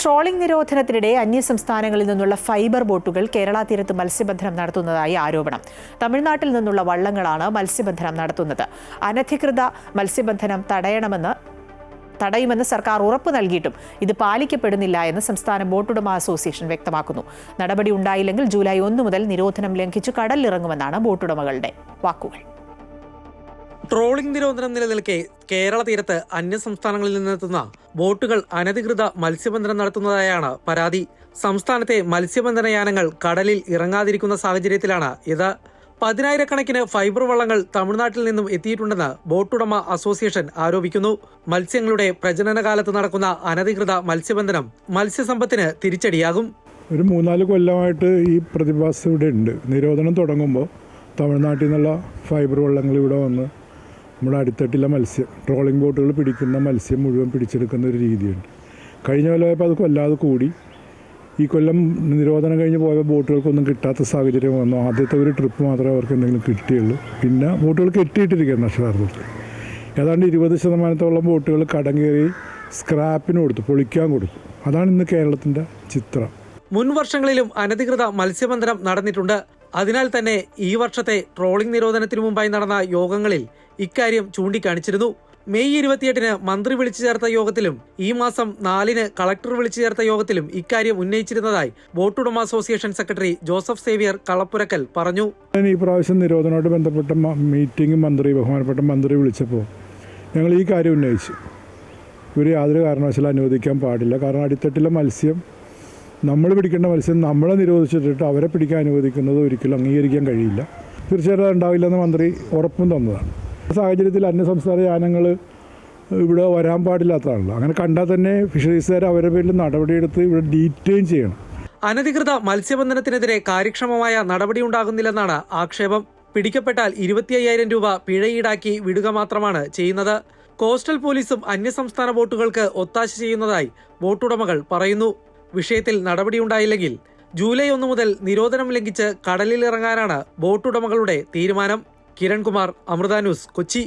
Trawling നിരോധനത്തിനിടെ അന്യസംസ്ഥാനങ്ങളിൽ നിന്നുള്ള fibre ബോട്ടുകൾ കേരള തീരത്ത് മത്സ്യബന്ധനം നടത്തുന്നതായി ആരോപണം. തമിഴ്നാട്ടിൽ നിന്നുള്ള വള്ളങ്ങളാണ് മത്സ്യബന്ധനം നടത്തുന്നത്. അനധികൃത മത്സ്യബന്ധനം തടയുമെന്ന് സർക്കാർ ഉറപ്പ് നൽകിയിട്ടും ഇത് പാലിക്കപ്പെടുന്നില്ല എന്ന് സംസ്ഥാന ബോട്ടുടമ അസോസിയേഷൻ വ്യക്തമാക്കുന്നു. നടപടി ഉണ്ടായില്ലെങ്കിൽ ജൂലൈ 1 മുതൽ നിരോധനം ലംഘിച്ചു കടലിലിറങ്ങുമെന്നാണ് ബോട്ടുടമകളുടെ വാക്കുകൾ. ട്രോളിംഗ് നിരോധനം നിലനിൽക്കെ കേരള തീരത്ത് അന്യസംസ്ഥാനങ്ങളിൽ നിന്നെത്തുന്ന ബോട്ടുകൾ അനധികൃത മത്സ്യബന്ധനം നടത്തുന്നതായാണ് പരാതി. സംസ്ഥാനത്തെ മത്സ്യബന്ധന യാനങ്ങൾ കടലിൽ ഇറങ്ങാതിരിക്കുന്ന സാഹചര്യത്തിലാണ് ഇത്. 10,000-കണക്കിന് ഫൈബർ വള്ളങ്ങൾ തമിഴ്നാട്ടിൽ നിന്നും എത്തിയിട്ടുണ്ടെന്ന് ബോട്ടുടമ അസോസിയേഷൻ ആരോപിക്കുന്നു. മത്സ്യങ്ങളുടെ പ്രജനനകാലത്ത് നടക്കുന്ന അനധികൃത മത്സ്യബന്ധനം മത്സ്യസമ്പത്തിന് തിരിച്ചടിയാകും. ഒരു 3-4 കൊല്ലമായിട്ട് ഈ പ്രതിഭാസം ഇവിടെ ഉണ്ട്. നിരോധനം തുടങ്ങുമ്പോൾ തമിഴ്നാട്ടിൽ നിന്നുള്ള ഫൈബർ വള്ളങ്ങൾ ഇവിടെ വന്ന് നമ്മുടെ അടിത്തട്ടിലെ ട്രോളിംഗ് ബോട്ടുകൾ പിടിക്കുന്ന മത്സ്യം മുഴുവൻ പിടിച്ചെടുക്കുന്ന ഒരു രീതിയുണ്ട്. കഴിഞ്ഞ കൊല്ലമായപ്പോൾ അത് കൊല്ലാതെ കൂടി. ഈ കൊല്ലം നിരോധനം കഴിഞ്ഞ് പോയ ബോട്ടുകൾക്കൊന്നും കിട്ടാത്ത സാഹചര്യം വന്നു. ആദ്യത്തെ ഒരു ട്രിപ്പ് മാത്രമേ അവർക്ക് എന്തെങ്കിലും കിട്ടിയുള്ളൂ. പിന്നെ ബോട്ടുകൾ കെട്ടിയിട്ടിരിക്കുകയാണ് അക്ഷരാർത്ഥത്തിൽ. ഏതാണ്ട് 20% ബോട്ടുകൾ കടം കയറി സ്ക്രാപ്പിന് കൊടുത്തു, പൊളിക്കാൻ കൊടുത്തു. അതാണ് ഇന്ന് കേരളത്തിൻ്റെ ചിത്രം. മുൻ വർഷങ്ങളിലും അനധികൃത മത്സ്യബന്ധനം നടന്നിട്ടുണ്ട്. അതിനാൽ തന്നെ ഈ വർഷത്തെ ട്രോളിംഗ് നിരോധനത്തിനു മുമ്പായി നടന്ന യോഗങ്ങളിൽ ഇക്കാര്യം ചൂണ്ടിക്കാണിച്ചിരുന്നു. മെയ് 28-ന് മന്ത്രി വിളിച്ചു ചേർത്ത യോഗത്തിലും ഈ മാസം 4-ന് കളക്ടർ വിളിച്ചു ചേർത്ത യോഗത്തിലും ഇക്കാര്യം ഉന്നയിച്ചിരുന്നതായി ബോട്ടുടമ association secretary Joseph Xavier Kalappurakkal പറഞ്ഞു. ഈ പ്രാവശ്യം നിരോധനവുമായി ബന്ധപ്പെട്ട മീറ്റിംഗ് ബഹുമാനപ്പെട്ട മന്ത്രി വിളിച്ചപ്പോൾ ഞങ്ങൾ ഈ കാര്യം ഉന്നയിച്ചു. ഇവർ യാതൊരു കാരണവശാലും അനുവദിക്കാൻ പാടില്ല. കാരണം അടിത്തട്ടിലെ മത്സ്യം, നമ്മൾ പിടിക്കേണ്ട മത്സ്യം നമ്മളെ നിരോധിച്ചിട്ട് അവരെ പിടിക്കാൻ അനുവദിക്കുന്നത് ഒരിക്കലും അംഗീകരിക്കാൻ കഴിയില്ല. തീർച്ചയായിട്ടും ഉണ്ടാവില്ലെന്ന് മന്ത്രി ഉറപ്പും തന്നതാണ്. സാഹചര്യത്തിൽ അന്യസംസ്ഥാന യാനങ്ങൾ ഇവിടെ വരാൻ പാടില്ലാത്തതാണല്ലോ. അങ്ങനെ കണ്ടാൽ തന്നെ ഫിഷറീസുകാർ അവരുടെ പേരിൽ നടപടിയെടുത്ത് ഇവിടെ ഡീറ്റെയിൻ ചെയ്യണം. അനധികൃത മത്സ്യബന്ധനത്തിനെതിരെ കാര്യക്ഷമമായ നടപടി ഉണ്ടാകുന്നില്ലെന്നാണ് ആക്ഷേപം. പിടിക്കപ്പെട്ടാൽ 25,000 രൂപ പിഴ ഈടാക്കി വിടുക മാത്രമാണ് ചെയ്യുന്നത്. കോസ്റ്റൽ പോലീസും അന്യസംസ്ഥാന ബോട്ടുകൾക്ക് ഒത്താശ ചെയ്യുന്നതായി ബോട്ടുടമകൾ പറയുന്നു. വിഷയത്തിൽ നടപടിയുണ്ടായില്ലെങ്കിൽ ജൂലൈ 1 മുതൽ നിരോധനം ലംഘിച്ച് കടലിലിറങ്ങാനാണ് ബോട്ടുടമകളുടെ തീരുമാനം. കിരൺകുമാർ, അമൃത ന്യൂസ്, കൊച്ചി.